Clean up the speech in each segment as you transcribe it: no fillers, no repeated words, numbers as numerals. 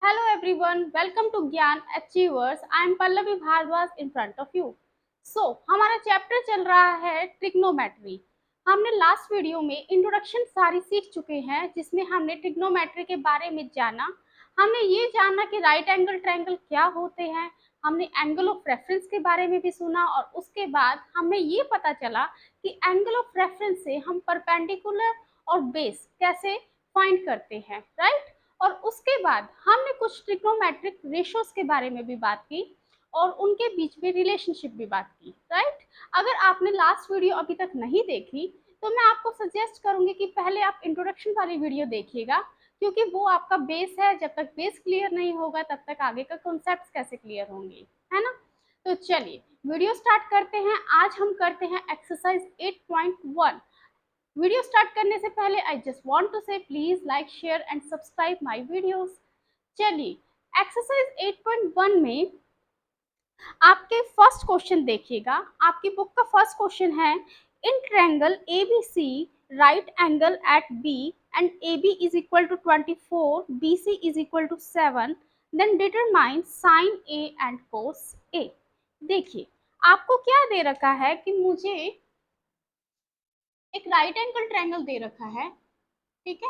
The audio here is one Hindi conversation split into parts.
Hello everyone, welcome to Gyan Achievers. I am Pallavi Bhardwaj in front of you. हमारा चैप्टर चल रहा है ट्रिग्नोमेट्री। हमने लास्ट वीडियो में इंट्रोडक्शन सारी सीख चुके हैं, जिसमें हमने ट्रिग्नोमेट्री के बारे में जाना। हमने ये जाना कि राइट एंगल ट्रायंगल क्या होते हैं, हमने एंगल ऑफ रेफरेंस के बारे में भी सुना, और उसके बाद हमें ये पता चला कि एंगल ऑफ रेफरेंस से हम परपेंडिकुलर और बेस कैसे फाइंड करते हैं, राइट। और उसके बाद हमने कुछ ट्रिग्नोमेट्रिक रेशियोज के बारे में भी बात की और उनके बीच में रिलेशनशिप भी बात की, राइट। अगर आपने लास्ट वीडियो अभी तक नहीं देखी तो मैं आपको सजेस्ट करूंगी कि पहले आप इंट्रोडक्शन वाली वीडियो देखिएगा, क्योंकि वो आपका बेस है। जब तक बेस क्लियर नहीं होगा तब तक आगे का कॉन्सेप्ट कैसे क्लियर होंगे, है ना। तो चलिए वीडियो स्टार्ट करते हैं। आज हम करते हैं एक्सरसाइज 8.1। वीडियो स्टार्ट करने से पहले आई जस्ट वांट टू से please like share and subscribe my videos. चलिए एक्सरसाइज 8.1 में आपके फर्स्ट क्वेश्चन देखिएगा। आपकी बुक का फर्स्ट क्वेश्चन है, in triangle ABC right angle at B and AB is equal to 24, BC is equal to 7, then determine sine A and cos A। देखिए आपको क्या दे रखा है कि मुझे एक राइट एंगल ट्रायंगल दे रखा है, ठीक है।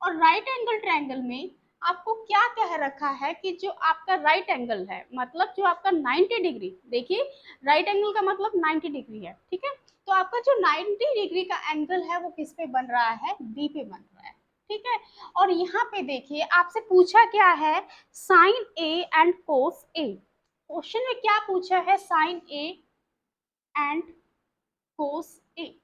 और राइट एंगल ट्रायंगल में आपको क्या कह रखा है कि जो आपका राइट एंगल है, मतलब जो आपका 90 डिग्री, देखिए राइट एंगल का मतलब 90 डिग्री है, ठीक है। तो आपका जो 90 डिग्री का एंगल है वो किस पे बन रहा है, बी पे बन रहा है, ठीक है। और यहाँ पे देखिए आपसे पूछा क्या है, sine A and cos A. Question में क्या पूछा है, साइन ए एंड कोस ए,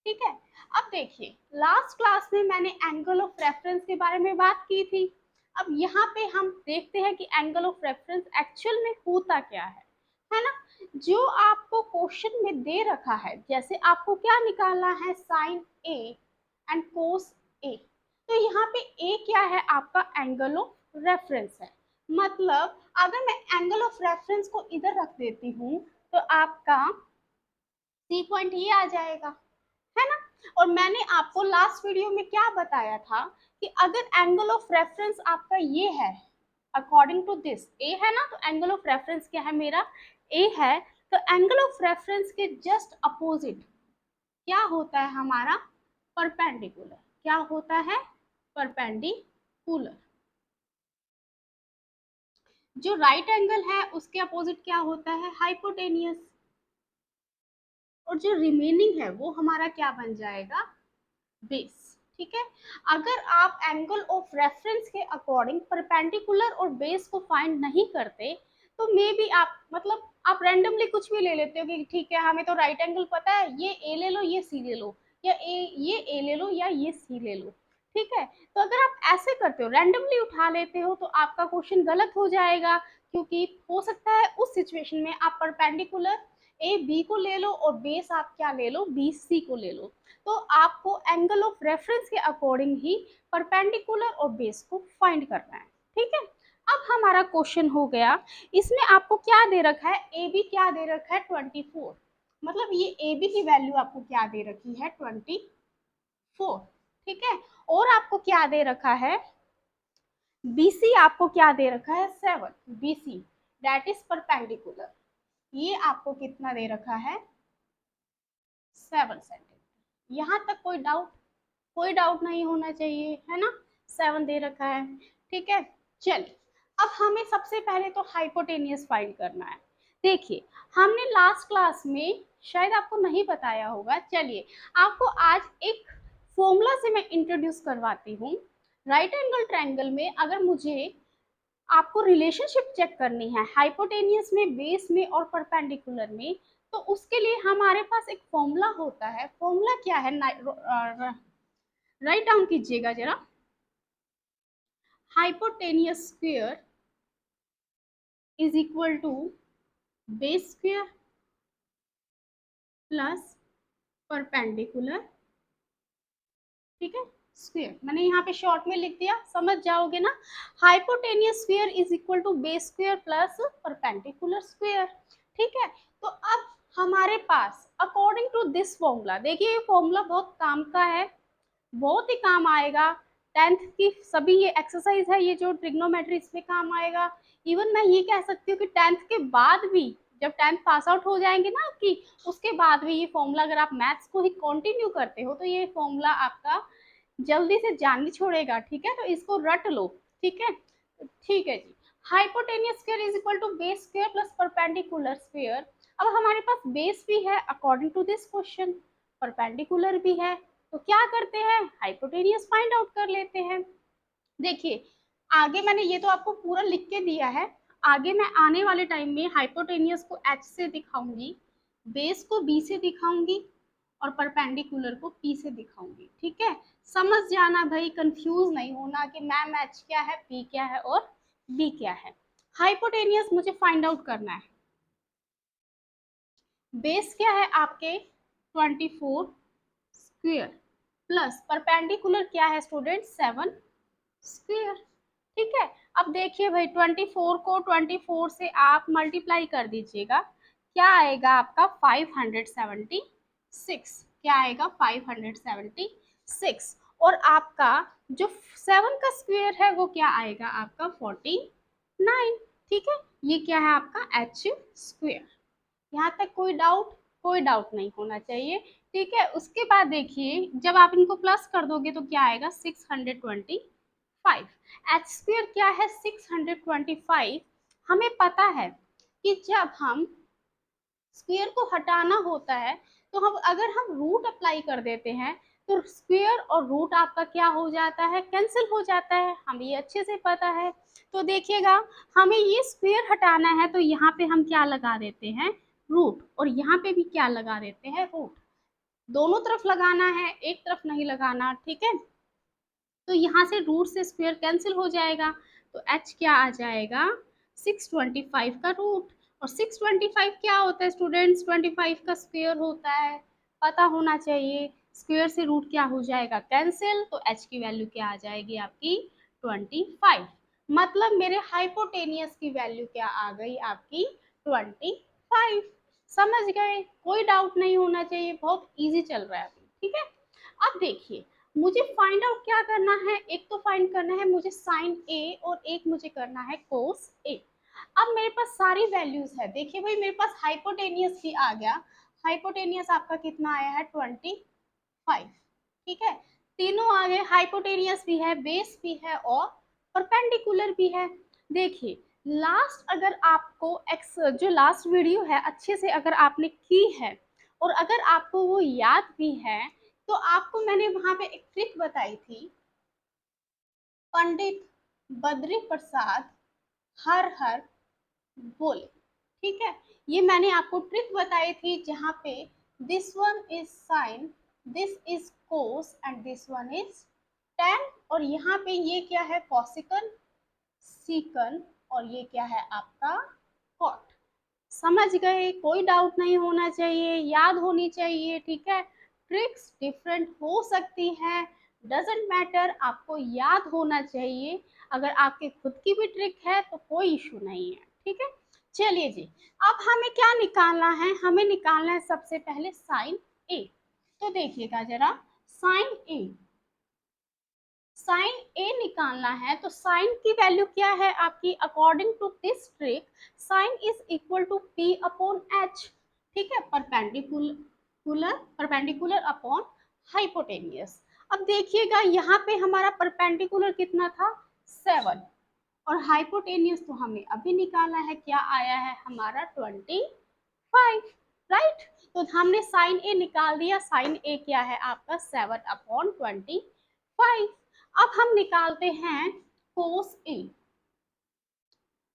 ठीक है। अब देखिए लास्ट क्लास में मैंने एंगल ऑफ रेफरेंस के बारे में बात की थी। अब यहाँ पे हम देखते हैं कि एंगल ऑफ रेफरेंस एक्चुअल में होता क्या है ना। जो आपको क्वेश्चन में दे रखा है, जैसे आपको क्या निकालना है, साइन ए एंड कोस ए। तो यहाँ पे ए क्या है, आपका एंगल ऑफ रेफरेंस है। मतलब अगर मैं एंगल ऑफ रेफरेंस को इधर रख देती हूँ तो आपका सी पॉइंट ये आ जाएगा, है ना। और मैंने आपको लास्ट वीडियो में क्या बताया था कि अगर एंगल ऑफ रेफरेंस आपका ये है, अकॉर्डिंग टू दिस ए है ना, तो एंगल ऑफ रेफरेंस क्या है, मेरा ए है। तो एंगल ऑफ रेफरेंस के जस्ट अपोजिट क्या होता है हमारा, परपेंडिकुलर। क्या होता है, परपेंडिकुलर। जो राइट एंगल है उसके अपोजिट क्या होता है, हाइपोटेनियस। और जो रिमेनिंग है वो हमारा क्या बन जाएगा, बेस, ठीक है। अगर आप एंगल ऑफ रेफरेंस के अकॉर्डिंग परपेंडिकुलर और बेस को फाइंड नहीं करते तो मे बी आप मतलब आप रैंडमली कुछ भी ले लेते हो कि ठीक है हमें तो राइट एंगल पता है, ये ए ले लो, ये सी ले लो, या ये ए ले लो या ये सी ले लो, ठीक है। तो अगर आप ऐसे करते हो, रैंडमली उठा लेते हो, तो आपका क्वेश्चन गलत हो जाएगा, क्योंकि हो सकता है उस सिचुएशन में आप परपेंडिकुलर ए बी को ले लो और बेस आप क्या ले लो, बी सी को ले लो। तो आपको एंगल ऑफ रेफरेंस के अकॉर्डिंग ही परपेंडिकुलर और बेस को फाइंड करना है, ठीक है। अब हमारा क्वेश्चन हो गया, इसमें आपको क्या दे रखा है, ए बी क्या दे रखा है, 24। मतलब ये ए बी की वैल्यू आपको क्या दे रखी है, 24, ठीक है। और आपको क्या दे रखा है, BC आपको क्या दे रखा है, 7। BC दैट इज परपेंडिकुलर, ये आपको कितना दे रखा है, 7 सेंटीमीटर। यहाँ तक कोई डाउट, कोई डाउट नहीं होना चाहिए, है ना। 7 दे रखा है, ठीक है। चलिए अब हमें सबसे पहले तो हाइपोटेनियस फाइंड करना है। देखिए हमने लास्ट क्लास में शायद आपको नहीं बताया होगा, चलिए आपको आज एक फॉर्मूला से मैं इंट्रोड्यूस करवाती हूँ। राइट एंगल ट्रायंगल में अगर मुझे आपको रिलेशनशिप चेक करनी है हाइपोटेनियस में, बेस में और परपेंडिकुलर में, तो उसके लिए हमारे पास एक फॉर्मूला होता है। फॉर्मूला क्या है, राइट डाउन कीजिएगा जरा। Hypotenuse square is equal to base square plus perpendicular, ठीक है, स्क्वायर। मैंने यहाँ पे शॉर्ट में लिख दिया, समझ जाओगे ना। Hypotenuse square is equal to base square plus perpendicular square, ठीक है। तो अब हमारे पास अकॉर्डिंग टू दिस फॉर्मूला, देखिए ये फॉर्मूला बहुत काम का है, बहुत ही काम आएगा। 10th की सभी ये एक्सरसाइज है, ये जो ट्रिग्नोमेट्री इसमें काम आएगा। इवन मैं ये कह सकती हूँ कि 10th के बाद भी, जब 10th पास आउट हो जाएंगे ना आपकी, उसके बाद भी ये फॉर्मूला अगर आप मैथ्स को ही कंटिन्यू करते हो तो ये फॉर्मूला आपका जल्दी से जान नहीं छोड़ेगा, ठीक है। तो इसको रट लो, ठीक है, ठीक है जी। Hypotenuse square is equal to base square plus perpendicular square. अब हमारे पास बेस भी है according to this question, perpendicular भी है, तो क्या करते हैं, हाइपोटेनियस फाइंड आउट कर लेते हैं। देखिए आगे मैंने ये तो आपको पूरा लिख के दिया है, आगे मैं आने वाले टाइम में हाइपोटेनियस को एच से दिखाऊंगी, बेस को बी से दिखाऊंगी और परपेंडिकुलर को पी से दिखाऊंगी, ठीक है। समझ जाना भाई, कंफ्यूज नहीं होना कि मैम एच क्या है, पी क्या है और बी क्या है। हाइपोटेनियस मुझे फाइंड आउट करना है। बेस क्या है आपके 24 स्क्वायर प्लस परपेंडिकुलर क्या है स्टूडेंट 7 स्क्वायर, ठीक है। अब देखिए भाई 24 को 24 से आप मल्टीप्लाई कर दीजिएगा, क्या आएगा आपका 576, क्या आएगा 576, और आपका जो 7 का स्क्वायर है वो क्या आएगा आपका 49, ठीक है। ये क्या है आपका एच स्क्वायर। यहाँ तक कोई डाउट, कोई डाउट नहीं होना चाहिए, ठीक है। उसके बाद देखिए जब आप इनको प्लस कर दोगे तो क्या आएगा 625, एच स्क्वायर क्या है 625। हमें पता है कि जब हम स्क्वायर को हटाना होता है तो हम अगर हम रूट अप्लाई कर देते हैं तो स्क्वायर और रूट आपका क्या हो जाता है, कैंसिल हो जाता है, हमें ये अच्छे से पता है। तो देखिएगा हमें ये स्क्वायर हटाना है तो यहाँ पे हम क्या लगा देते हैं, रूट, और यहाँ पे भी क्या लगा देते हैं, रूट। दोनों तरफ लगाना है, एक तरफ नहीं लगाना, ठीक है। तो यहाँ से रूट से स्क्वायर कैंसिल हो जाएगा, तो h क्या आ जाएगा 625 का रूट। और 625 क्या होता है स्टूडेंट्स, 25 का स्क्वायर होता है, पता होना चाहिए। स्क्वायर से रूट क्या हो जाएगा कैंसिल, तो h की वैल्यू क्या आ जाएगी आपकी 25। मतलब मेरे हाइपोटेनियस की वैल्यू क्या आ गई आपकी 25। समझ गए, कोई डाउट नहीं होना चाहिए, बहुत इजी चल रहा है अभी, ठीक है। अब देखिए मुझे फाइंड आउट क्या करना है, एक तो फाइंड करना है मुझे साइन ए और एक मुझे करना है कोस ए। अब मेरे पास सारी वैल्यूज है, देखिए भाई मेरे पास हाइपोटेनियस भी आ गया, हाइपोटेनियस आपका कितना आया है 25, ठीक है। तीनों आ गए, हाइपोटेनियस भी है, बेस भी है और परपेंडिकुलर भी है। देखिए लास्ट अगर आपको एक्स जो लास्ट वीडियो है अच्छे से अगर आपने की है और अगर आपको वो याद भी है तो आपको मैंने वहां पे एक ट्रिक बताई थी, पंडित बद्री प्रसाद हर हर बोले, ठीक है। ये मैंने आपको ट्रिक बताई थी जहाँ पे this one is sine, this is cos and this one is ten, और यहाँ पे ये क्या है कॉसिकन, सीकन, और ये क्या है आपका कॉट। समझ गए, कोई डाउट नहीं होना चाहिए, याद होनी चाहिए, ठीक है। ट्रिक्स डिफरेंट हो सकती है, डजेंट मैटर, आपको याद होना चाहिए। अगर आपके खुद की भी ट्रिक है तो कोई इशू नहीं है, ठीक है। चलिए जी, अब हमें क्या निकालना है, हमें निकालना है सबसे पहले साइन ए। तो देखिएगा जरा, साइन ए, साइन ए निकालना है तो साइन की वैल्यू क्या है आपकी, according to this trick sine is equal to P upon H, ठीक है, परपेंडिकुलर अपॉन हाइपोटेनियस। अब देखिएगा यहाँ पे हमारा परपेंडिकुलर कितना था 7, और हाइपोटेनियस तो हमें अभी निकाला है, क्या आया है हमारा 25, राइट। तो हमने साइन ए निकाल दिया, साइन ए क्या है आपका 7/25। अब हम निकालते हैं कोस ए।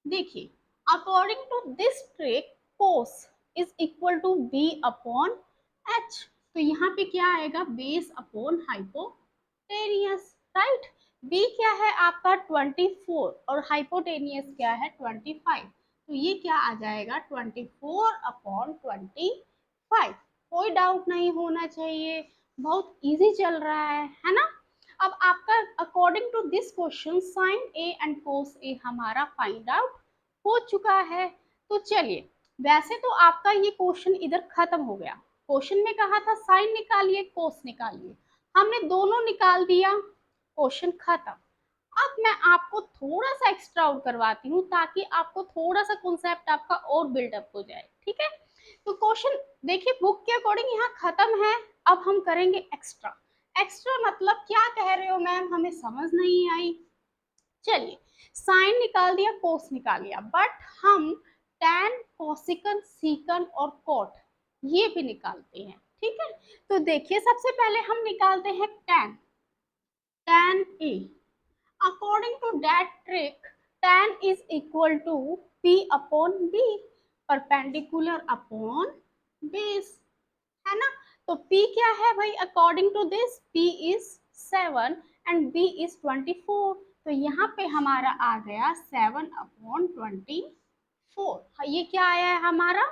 देखिए according to this trick cos is equal to B upon H, तो यहाँ पे क्या आएगा base upon hypotenuse, right. B क्या है आपका 24 और हाइपोटेनियस क्या है 25, तो ये क्या आ जाएगा 24/25। कोई डाउट नहीं होना चाहिए, बहुत इजी चल रहा है ना। अब आपका according to this question sine A and cos A हमारा फाइंड आउट हो चुका है। तो चलिए, वैसे तो आपका ये क्वेश्चन इधर खत्म हो गया, क्वेश्चन में कहा था साइन निकालिए कोस निकालिए, हमने दोनों निकाल दिया, क्वेश्चन खत्म। अब मैं आपको थोड़ा सा एक्स्ट्रा आउट करवाती हूँ ताकि आपको थोड़ा सा कॉन्सेप्ट आपका और बिल्डअप हो जाए, ठीक है। तो क्वेश्चन देखिए बुक के अकॉर्डिंग यहाँ खत्म है। अब हम करेंगे एक्स्ट्रा। एक्स्ट्रा मतलब क्या कह रहे हो मैम, हमें समझ नहीं आई। चलिए, साइन निकाल दिया, कोस निकाल लिया, बट हम टैन, कोसिकन, सीकन और कोट ये भी निकालते हैं, ठीक है। तो देखिए सबसे पहले हम निकालते हैं tan. Tan A, according to that trick, tan is equal to p upon b, perpendicular upon base, है ना। तो p क्या है भाई, according to this p is 7 and b is 24। तो यहाँ पे हमारा आ गया 7 upon 24। ये क्या आया है हमारा,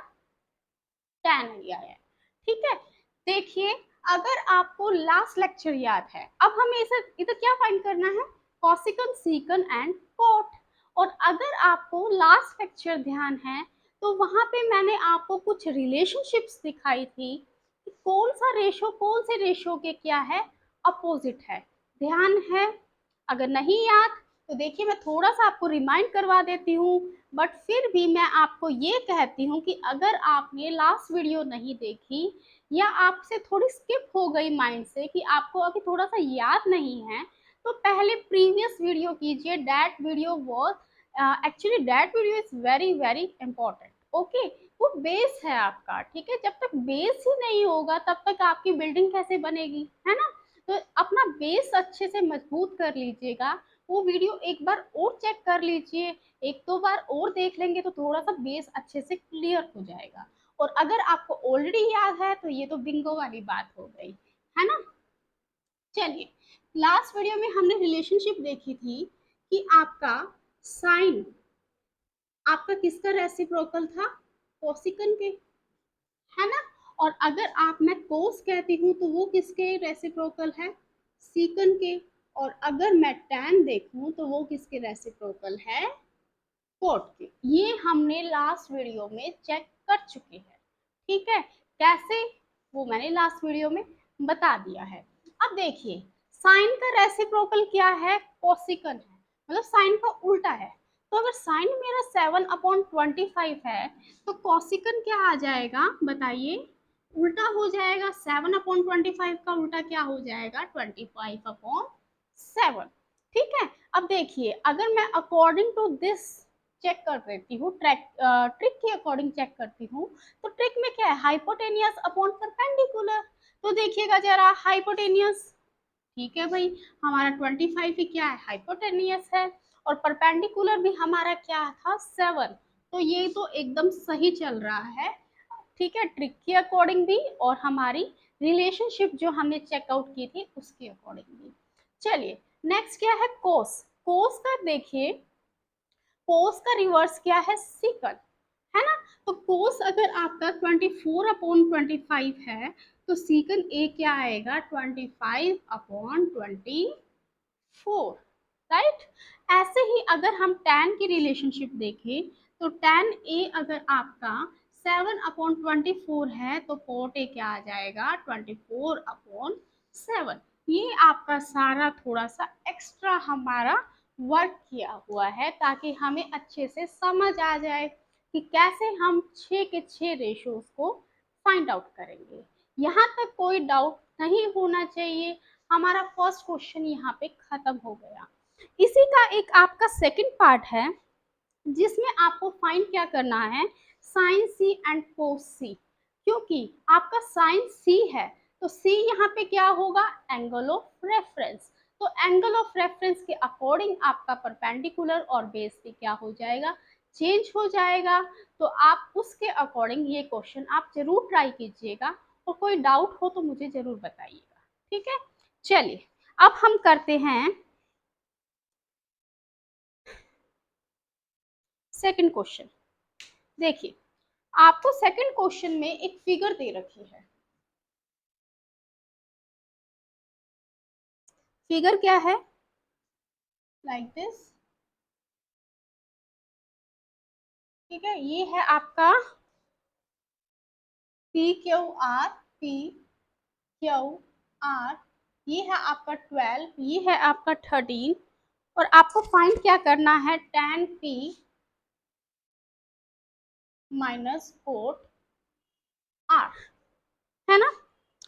tan आया है, ठीक है। देखिए अगर आपको लास्ट लेक्चर याद है, अब हमें इधर क्या फाइंड करना है, कॉसिकन, सीकन एंड कोट। और अगर आपको लास्ट लेक्चर ध्यान है तो वहां पे मैंने आपको कुछ रिलेशनशिप्स दिखाई थी कि कौन सा रेशो कौन से रेशो के क्या है, अपोजिट है। ध्यान है, अगर नहीं याद तो देखिए मैं थोड़ा सा आपको रिमाइंड करवा देती हूँ। बट फिर भी मैं आपको ये कहती हूँ कि अगर आपने लास्ट वीडियो नहीं देखी या आपसे थोड़ी स्किप हो गई माइंड से कि आपको अभी थोड़ा सा याद नहीं है, तो पहले प्रीवियस वीडियो कीजिए। That video was actually that video is very very important, okay. वो बेस है आपका, ठीक है। जब तक बेस ही नहीं होगा तब तक आपकी बिल्डिंग कैसे बनेगी, है ना। तो अपना बेस अच्छे से मजबूत कर लीजिएगा। वो वीडियो एक बार और चेक कर लीजिए, एक दो बार और देख लेंगे तो थोड़ा सा बेस अच्छे से क्लियर हो जाएगा। और अगर आपको ऑलरेडी याद है तो ये तो बिंगो वाली बात हो गई, है ना। चलिए, लास्ट वीडियो में हमने रिलेशनशिप देखी थी कि आपका साइन आपका किसका रेसिप्रोकल था, कोसिकन के, है ना। और अगर आप मैं कोस कहती हूँ तो वो किसके रेसिप्रोकल है, सीकन के। और अगर मैं टैन देखूं तो वो किसके रेसिप्रोकल है, कोट के। ये हमने लास्ट वीडियो में चेक कर चुके हैं, ठीक है। कैसे, वो मैंने लास्ट वीडियो में बता दिया है। अब देखिए साइन का रेसिप्रोकल क्या है, कोसिकन है, मतलब साइन का उल्टा है। तो अगर साइन मेरा 7/25 है तो कोसिकन क्या आ जाएगा बताइए, उल्टा हो जाएगा। 7/25 का उल्टा क्या हो जाएगा, 25/7, ठीक है। अब देखिए अगर मैं अकॉर्डिंग टू दिस चेक कर देती हूँ, ट्रिक के अकॉर्डिंग चेक करती हूँ, तो ट्रिक में क्या है, हाइपोटेनियस अपॉन परपेंडिकुलर। तो देखिएगा जरा हाइपोटेनियस, ठीक है भाई, हमारा 25 ही क्या है, हाइपोटेनियस है। और परपेंडिकुलर भी हमारा क्या था, 7। तो ये तो एकदम सही चल रहा है, ठीक है, ट्रिक के अकॉर्डिंग भी और हमारी रिलेशनशिप जो हमने चेकआउट की थी उसके अकॉर्डिंग भी। चलिए नेक्स्ट क्या है, कोस। कोस का देखिए, कोस का रिवर्स क्या है, सीकन, है ना। तो कोस अगर आपका 24/25 है तो सीकन ए क्या आएगा, 25/24, राइट। ऐसे ही अगर हम टैन की रिलेशनशिप देखें तो टैन ए अगर आपका 7/24 है तो कोट ए क्या आ जाएगा, 24/7। ये आपका सारा थोड़ा सा एक्स्ट्रा हमारा वर्क किया हुआ है ताकि हमें अच्छे से समझ आ जाए कि कैसे हम 6 के 6 रेशोज को फाइंड आउट करेंगे। यहाँ तक कोई डाउट नहीं होना चाहिए। हमारा फर्स्ट क्वेश्चन यहाँ पे खत्म हो गया। इसी का एक आपका सेकंड पार्ट है जिसमें आपको फाइंड क्या करना है, साइन सी एंड कोस सी। क्योंकि आपका साइन सी है तो सी यहाँ पे क्या होगा, एंगल ऑफ रेफरेंस। तो एंगल ऑफ रेफरेंस के अकॉर्डिंग आपका परपेंडिकुलर और बेस पे क्या हो जाएगा, चेंज हो जाएगा। तो आप उसके अकॉर्डिंग ये क्वेश्चन आप जरूर ट्राई कीजिएगा और कोई डाउट हो तो मुझे जरूर बताइएगा, ठीक है। चलिए अब हम करते हैं सेकंड क्वेश्चन। देखिए आपको सेकंड क्वेश्चन में एक फिगर दे रखी है। फिगर क्या है, लाइक दिस, ठीक है। ये है आपका P Q R, P Q R, ये है आपका 12, ये है आपका 13, और आपको फाइंड क्या करना है, tan p minus cot r, है ना।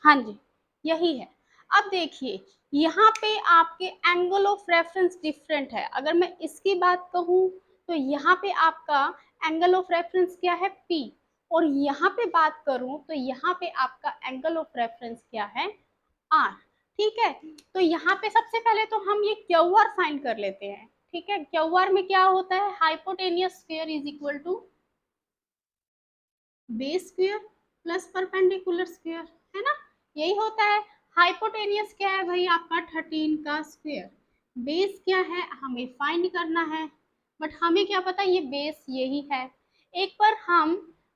हाँ जी, यही है। अब देखिए यहाँ पे आपके एंगल ऑफ रेफरेंस डिफरेंट है। अगर मैं इसकी बात कहूँ तो यहाँ पे आपका एंगल ऑफ रेफरेंस क्या है, P, और यहाँ पे बात करूँ तो यहाँ पे आपका एंगल ऑफ रेफरेंस क्या है, R। ठीक है, तो यहाँ पे सबसे पहले तो हम ये क्यू आर फाइंड कर लेते हैं। ठीक है, क्यू आर में क्या होता है, hypotenuse square is equal to base square plus perpendicular square, है ना, यही होता है। हाइपोटेनियस क्या है भाई, आपका 13 का स्क्वायर। बेस क्या है, हमें फाइंड करना है, बट हमें क्या पता ये बेस यही है। एक बार हम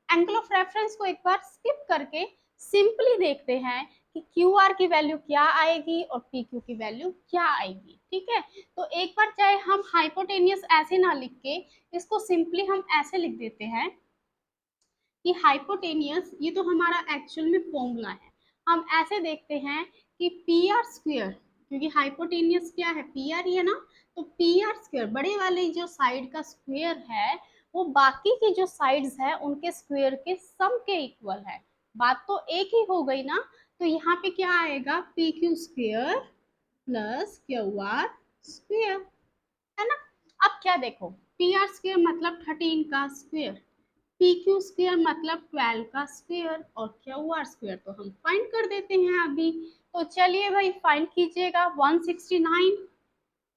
एंगल ऑफ रेफरेंस को एक बार स्किप करके सिंपली देखते हैं कि क्यू आर की वैल्यू क्या आएगी और पी क्यू की वैल्यू क्या आएगी। ठीक है, तो एक बार चाहे हम हाइपोटेनियस ऐसे ना लिख के इसको सिंपली हम ऐसे लिख देते हैं कि हाइपोटेनियस, ये तो हमारा एक्चुअल में फॉर्मूला है। हम ऐसे देखते हैं कि पी आर स्क्वेयर, क्योंकि हाइपोटेनियस क्या है, पी आर ही है ना, तो पी आर स्क्वेयर बड़े वाले जो साइड का स्क्वेयर है वो बाकी की जो साइड्स है उनके स्क्वेयर के सम के इक्वल है। बात तो एक ही हो गई ना। तो यहाँ पे क्या आएगा, P Q square plus Q R square, है ना। अब क्या देखो, पी आर स्क्वेयर मतलब 13 का स्क्वेयर, पी क्यू स्क्वेयर मतलब 12 का स्क्वेयर, और क्यू आर स्क्वेयर तो हम फाइंड कर देते हैं अभी। तो चलिए भाई फाइंड कीजिएगा, 169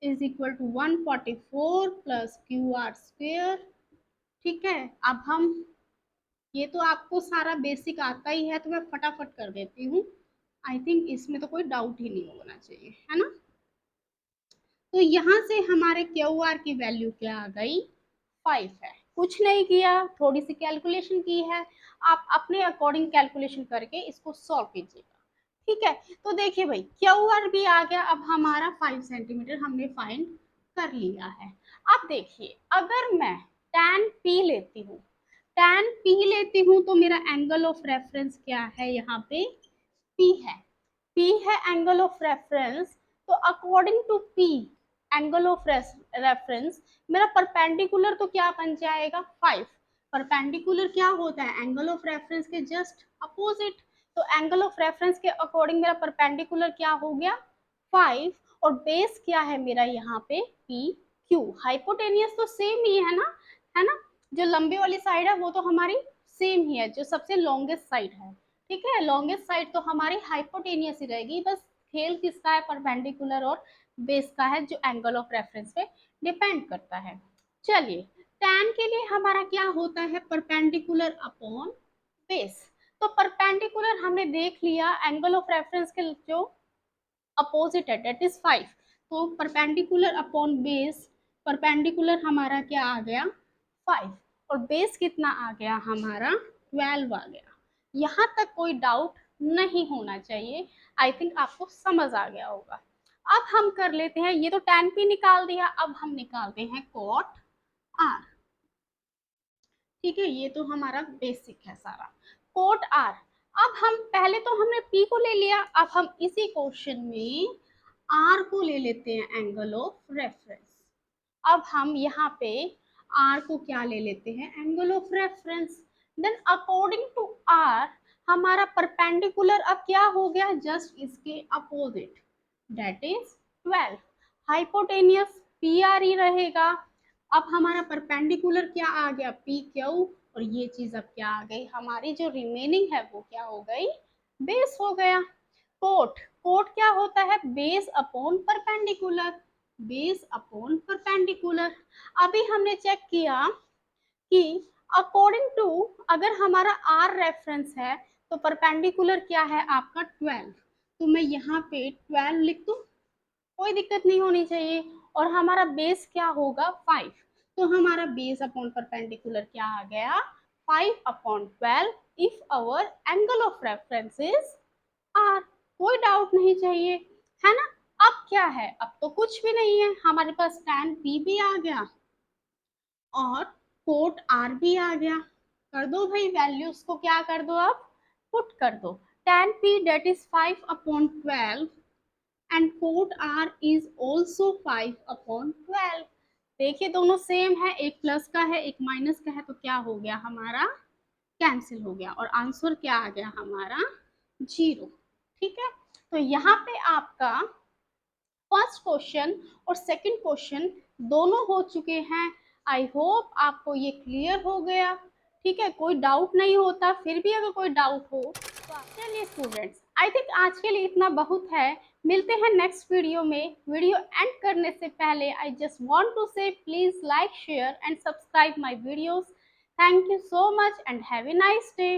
is equal to 144 plus Q R square. ठीक है, अब हम, ये तो आपको सारा बेसिक आता ही है तो मैं फटाफट कर देती हूँ। आई थिंक इसमें तो कोई डाउट ही नहीं होना चाहिए, है ना। तो यहाँ से हमारे क्यू आर की वैल्यू क्या आ गई, 5 है। कुछ नहीं किया, थोड़ी सी कैलकुलेशन की है, आप अपने अकॉर्डिंग कैलकुलेशन करके इसको सॉल्व कीजिएगा। ठीक है, तो देखिए भाई क्यू आर भी आ गया, अब हमारा 5 सेंटीमीटर हमने फाइंड कर लिया है। अब देखिए अगर मैं tan p लेती हूँ, tan p लेती हूँ तो मेरा एंगल ऑफ रेफरेंस क्या है, यहाँ पे p है, p है एंगल ऑफ रेफरेंस। तो अकॉर्डिंग टू p एंगल ऑफ रेफरेंस मेरा परपेंडिकुलर तो क्या बन जाएगा, 5। परपेंडिकुलर क्या होता है, एंगल ऑफ रेफरेंस के जस्ट अपोजिट। तो एंगल ऑफ रेफरेंस के अकॉर्डिंग मेरा परपेंडिकुलर क्या हो गया, 5, और बेस क्या है मेरा यहाँ पे, पी क्यू। हाइपोटेनियस तो सेम ही है ना, जो लंबे वाली साइड है वो तो हमारी सेम ही है, जो सबसे लॉन्गेस्ट साइड है। ठीक है, लॉन्गेस्ट साइड तो हमारी हाइपोटेनियस ही रहेगी, बस खेल किसका है, परपेंडिकुलर और बेस का है, जो एंगल ऑफ रेफरेंस पे डिपेंड करता है। चलिए tan के लिए हमारा क्या होता है, परपेंडिकुलर अपॉन बेस। तो परपेंडिकुलर हमने देख लिया, एंगल ऑफ रेफरेंस के जो अपोजिट है डेट इज 5, तो परपेंडिकुलर अपॉन बेस, परपेंडिकुलर हमारा क्या आ गया, 5, और बेस कितना आ गया हमारा, 12 आ गया। यहाँ तक कोई डाउट नहीं होना चाहिए, आई थिंक आपको समझ आ गया होगा। अब हम कर लेते हैं, ये तो tan p निकाल दिया, अब हम निकालते हैं cot r। ठीक है, ये तो हमारा बेसिक है सारा, कोट आर। अब हम पहले तो हमने पी को ले लिया, अब हम इसी क्वेश्चन में आर को ले लेते हैं, एंगल ऑफ रेफरेंस। अब हम यहाँ पे आर को क्या ले लेते हैं, angle of reference. Then according to R हमारा परपेंडिकुलर अब क्या हो गया, जस्ट इसके opposite, that is 12। Hypotenuse P R ही रहेगा। अब हमारा परपेंडिकुलर क्या आ गया, पी क्यू, और ये चीज अब क्या आ गई, हमारी जो रिमेनिंग है वो क्या हो गई, बेस हो गया। कोट, कोट क्या होता है, base upon perpendicular, base upon perpendicular. अभी हमने चेक किया कि अकॉर्डिंग टू, अगर हमारा आर रेफरेंस है तो परपेंडिकुलर क्या है आपका 12, तो मैं यहाँ पे 12 लिख दूं, कोई दिक्कत नहीं होनी चाहिए। और हमारा बेस क्या होगा, 5, तो हमारा बेस अपॉन परपेंडिकुलर क्या आ गया, 5/12 if our angle of reference is R. कोई डाउट नहीं चाहिए, है ना। अब क्या है, अब तो कुछ भी नहीं है, हमारे पास tan p भी आ गया और कोट आर भी आ गया। कर दो भाई वैल्यूज को, क्या कर दो अब, पुट कर दो। tan p डेट is 5/12 and cot R is also 5/12। देखिए दोनों सेम है, एक प्लस का है एक माइनस का है, तो क्या हो गया हमारा, कैंसिल हो गया और आंसर क्या आ गया हमारा, 0। ठीक है, तो यहाँ पे आपका फर्स्ट क्वेश्चन और सेकंड क्वेश्चन दोनों हो चुके हैं। आई होप आपको ये क्लियर हो गया। ठीक है, कोई डाउट नहीं होता, फिर भी अगर कोई डाउट हो तो चलिए स्टूडेंट्स, आई थिंक आज के लिए इतना बहुत है। मिलते हैं नेक्स्ट वीडियो में। वीडियो एंड करने से पहले आई जस्ट वांट टू से please like share and subscribe my videos. Thank you so much and have a nice day.